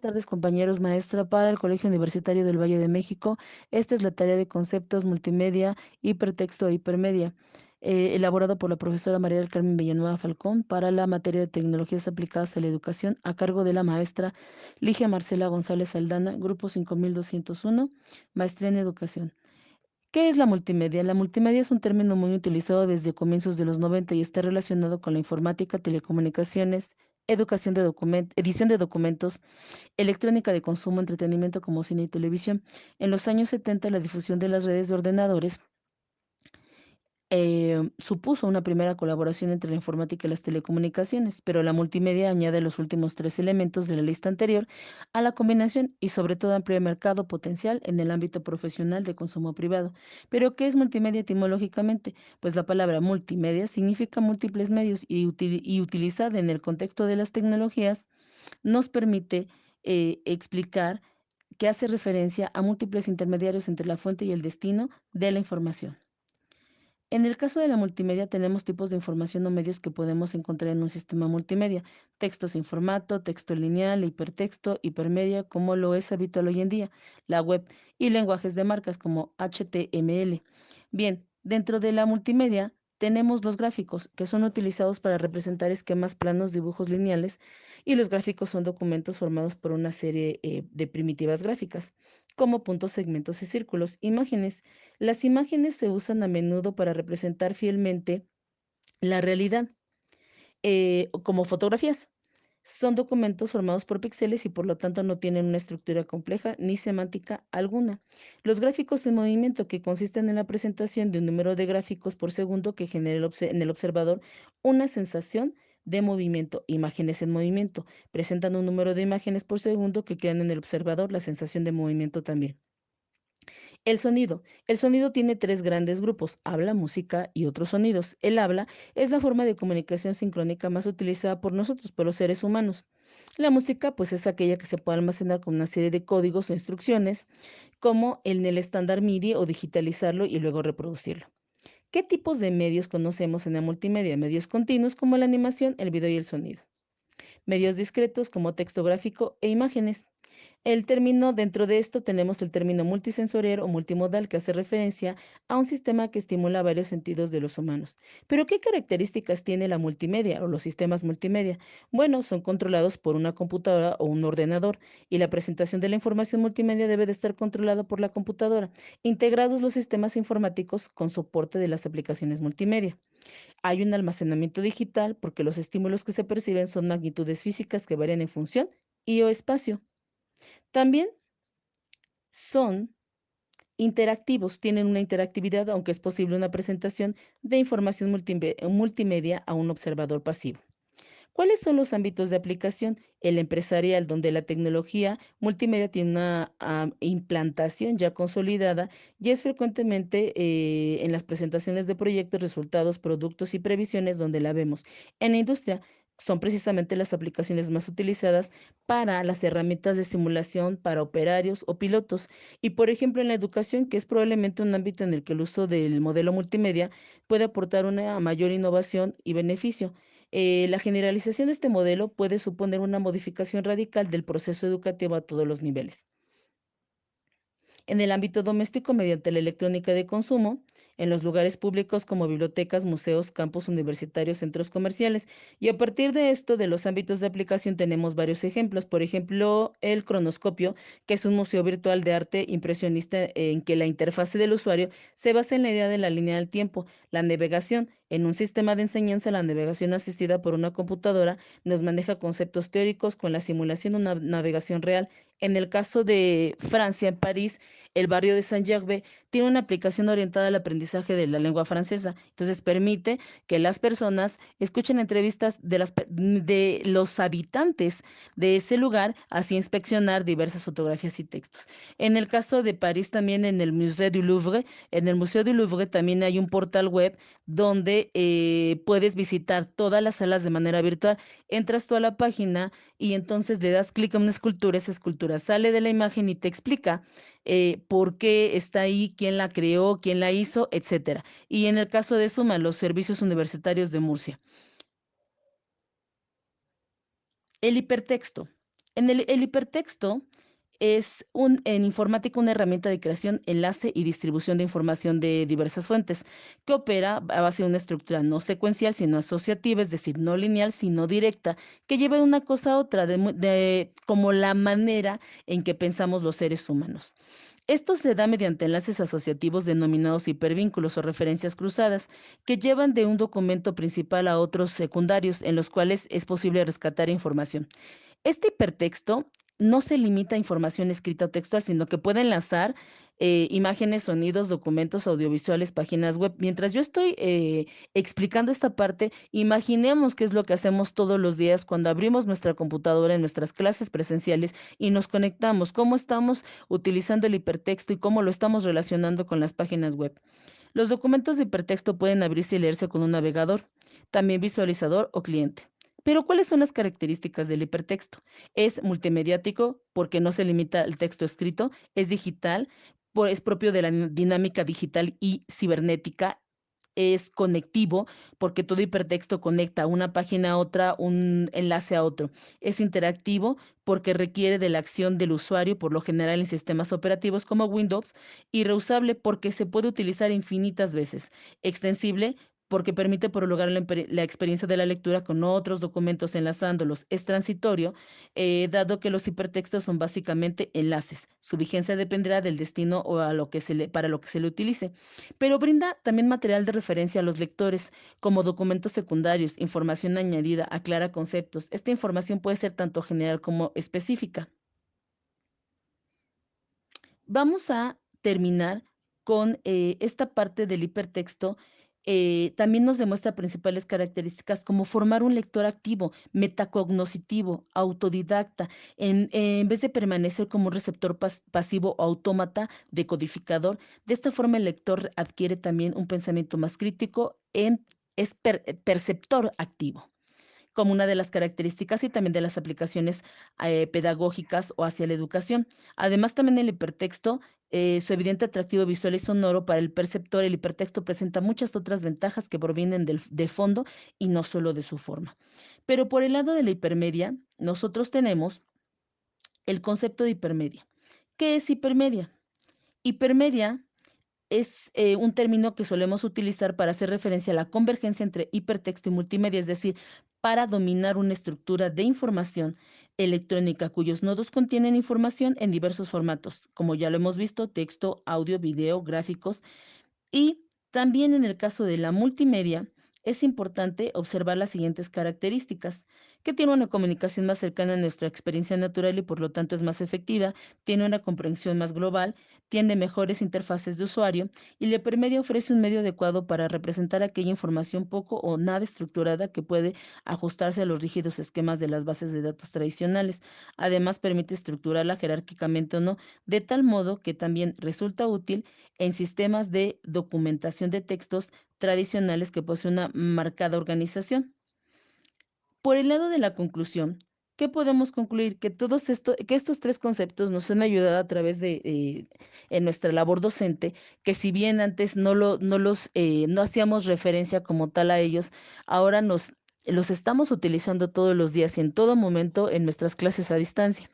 Tardes, compañeros, maestra para el Colegio Universitario del Valle de México. Esta es la tarea de conceptos multimedia, hipertexto e hipermedia, elaborado por la profesora María del Carmen Villanueva Falcón para la materia de tecnologías aplicadas a la educación, a cargo de la maestra Ligia Marcela González Aldana, grupo 5201, maestría en educación. ¿Qué es la multimedia? La multimedia es un término muy utilizado desde comienzos de los 90 y está relacionado con la informática, telecomunicaciones, edición de documentos, electrónica de consumo, entretenimiento como cine y televisión. En los años 70, la difusión de las redes de ordenadores supuso una primera colaboración entre la informática y las telecomunicaciones, pero la multimedia añade los últimos tres elementos de la lista anterior a la combinación y sobre todo amplía el mercado potencial en el ámbito profesional de consumo privado. ¿Pero qué es multimedia etimológicamente? Pues la palabra multimedia significa múltiples medios y utilizada en el contexto de las tecnologías nos permite explicar que hace referencia a múltiples intermediarios entre la fuente y el destino de la información. En el caso de la multimedia tenemos tipos de información o medios que podemos encontrar en un sistema multimedia, texto sin formato, texto lineal, hipertexto, hipermedia, como lo es habitual hoy en día, la web y lenguajes de marcas como HTML. Bien, dentro de la multimedia tenemos los gráficos, que son utilizados para representar esquemas planos, dibujos lineales, y los gráficos son documentos formados por una serie de primitivas gráficas, como puntos, segmentos y círculos. Imágenes. Las imágenes se usan a menudo para representar fielmente la realidad, como fotografías. Son documentos formados por píxeles y por lo tanto no tienen una estructura compleja ni semántica alguna. Los gráficos en movimiento, que consisten en la presentación de un número de gráficos por segundo que genera en el observador una sensación de movimiento. Imágenes en movimiento presentan un número de imágenes por segundo que crean en el observador la sensación de movimiento también. El sonido. El sonido tiene tres grandes grupos: habla, música y otros sonidos. El habla es la forma de comunicación sincrónica más utilizada por nosotros, por los seres humanos. La música, pues, es aquella que se puede almacenar con una serie de códigos o instrucciones, como en el estándar MIDI, o digitalizarlo y luego reproducirlo. ¿Qué tipos de medios conocemos en la multimedia? Medios continuos como la animación, el video y el sonido. Medios discretos como texto gráfico e imágenes. El término, dentro de esto tenemos el término multisensorial o multimodal, que hace referencia a un sistema que estimula varios sentidos de los humanos. Pero ¿qué características tiene la multimedia o los sistemas multimedia? Bueno, son controlados por una computadora o un ordenador, y la presentación de la información multimedia debe de estar controlada por la computadora, integrados los sistemas informáticos con soporte de las aplicaciones multimedia. Hay un almacenamiento digital porque los estímulos que se perciben son magnitudes físicas que varían en función y o espacio. También son interactivos, tienen una interactividad, aunque es posible una presentación de información multimedia a un observador pasivo. ¿Cuáles son los ámbitos de aplicación? El empresarial, donde la tecnología multimedia tiene una implantación ya consolidada y es frecuentemente en las presentaciones de proyectos, resultados, productos y previsiones donde la vemos. En la industria son precisamente las aplicaciones más utilizadas para las herramientas de simulación para operarios o pilotos. Y por ejemplo, en la educación, que es probablemente un ámbito en el que el uso del modelo multimedia puede aportar una mayor innovación y beneficio. La generalización de este modelo puede suponer una modificación radical del proceso educativo a todos los niveles. En el ámbito doméstico, mediante la electrónica de consumo, en los lugares públicos como bibliotecas, museos, campus universitarios, centros comerciales. Y a partir de esto, de los ámbitos de aplicación, tenemos varios ejemplos. Por ejemplo, el cronoscopio, que es un museo virtual de arte impresionista en que la interfase del usuario se basa en la idea de la línea del tiempo. La navegación, en un sistema de enseñanza, la navegación asistida por una computadora nos maneja conceptos teóricos con la simulación de una navegación real. En el caso de Francia, en París, el barrio de Saint-Gervais tiene una aplicación orientada al aprendizaje de la lengua francesa. Entonces permite que las personas escuchen entrevistas de los habitantes de ese lugar, así inspeccionar diversas fotografías y textos. En el caso de París, también en el Museo du Louvre también hay un portal web donde puedes visitar todas las salas de manera virtual. Entras tú a la página y entonces le das clic a una escultura, esa escultura sale de la imagen y te explica por qué está ahí, quién la creó, quién la hizo, etcétera. Y en el caso de Suma, los servicios universitarios de Murcia. El hipertexto. El hipertexto es en informática una herramienta de creación, enlace y distribución de información de diversas fuentes, que opera a base de una estructura no secuencial, sino asociativa, es decir, no lineal, sino directa, que lleva de una cosa a otra, como la manera en que pensamos los seres humanos. Esto se da mediante enlaces asociativos denominados hipervínculos o referencias cruzadas, que llevan de un documento principal a otros secundarios, en los cuales es posible rescatar información. Este hipertexto no se limita a información escrita o textual, sino que puede enlazar imágenes, sonidos, documentos audiovisuales, páginas web. Mientras yo estoy explicando esta parte, imaginemos qué es lo que hacemos todos los días cuando abrimos nuestra computadora en nuestras clases presenciales y nos conectamos, cómo estamos utilizando el hipertexto y cómo lo estamos relacionando con las páginas web. Los documentos de hipertexto pueden abrirse y leerse con un navegador, también visualizador o cliente. Pero ¿cuáles son las características del hipertexto? Es multimediático porque no se limita al texto escrito, es digital, es propio de la dinámica digital y cibernética, es conectivo porque todo hipertexto conecta una página a otra, un enlace a otro. Es interactivo porque requiere de la acción del usuario, por lo general en sistemas operativos como Windows, y reusable porque se puede utilizar infinitas veces. Extensible porque permite prolongar la experiencia de la lectura con otros documentos enlazándolos. Es transitorio, dado que los hipertextos son básicamente enlaces. Su vigencia dependerá del destino o para lo que se le utilice, pero brinda también material de referencia a los lectores, como documentos secundarios, información añadida, aclara conceptos. Esta información puede ser tanto general como específica. Vamos a terminar con esta parte del hipertexto. También nos demuestra principales características como formar un lector activo, metacognoscitivo, autodidacta, en vez de permanecer como un receptor pasivo o autómata decodificador. De esta forma el lector adquiere también un pensamiento más crítico, es perceptor activo como una de las características y también de las aplicaciones pedagógicas o hacia la educación. Además, también el hipertexto, su evidente atractivo visual y sonoro para el perceptor, el hipertexto presenta muchas otras ventajas que provienen de fondo y no solo de su forma. Pero por el lado de la hipermedia, nosotros tenemos el concepto de hipermedia. ¿Qué es hipermedia? Hipermedia es un término que solemos utilizar para hacer referencia a la convergencia entre hipertexto y multimedia, es decir, para dominar una estructura de información electrónica cuyos nodos contienen información en diversos formatos, como ya lo hemos visto, texto, audio, video, gráficos, y también en el caso de la multimedia, es importante observar las siguientes características, que tiene una comunicación más cercana a nuestra experiencia natural y por lo tanto es más efectiva, tiene una comprensión más global, tiene mejores interfaces de usuario y la hipermedia ofrece un medio adecuado para representar aquella información poco o nada estructurada que puede ajustarse a los rígidos esquemas de las bases de datos tradicionales. Además, permite estructurarla jerárquicamente o no, de tal modo que también resulta útil en sistemas de documentación de textos tradicionales que poseen una marcada organización. Por el lado de la conclusión, ¿qué podemos concluir? Que estos tres conceptos nos han ayudado a través en nuestra labor docente, que si bien antes no hacíamos referencia como tal a ellos, ahora los estamos utilizando todos los días y en todo momento en nuestras clases a distancia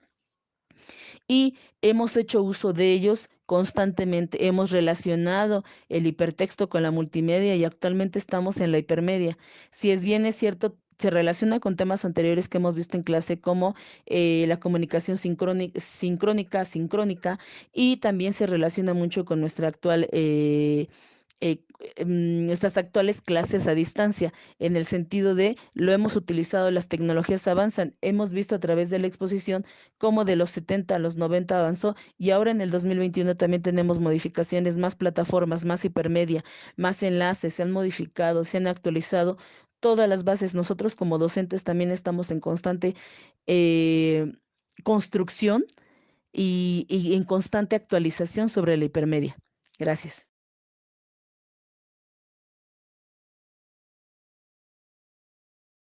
y hemos hecho uso de ellos constantemente. Hemos relacionado el hipertexto con la multimedia y actualmente estamos en la hipermedia. Si es bien es cierto, se relaciona con temas anteriores que hemos visto en clase como la comunicación sincrónica, asincrónica y también se relaciona mucho con eh, nuestras actuales clases a distancia, en el sentido de lo hemos utilizado, las tecnologías avanzan, hemos visto a través de la exposición cómo de los 70 a los 90 avanzó y ahora en el 2021 también tenemos modificaciones, más plataformas, más hipermedia, más enlaces, se han modificado, se han actualizado todas las bases. Nosotros como docentes también estamos en constante eh, construcción y en constante actualización sobre la hipermedia. Gracias.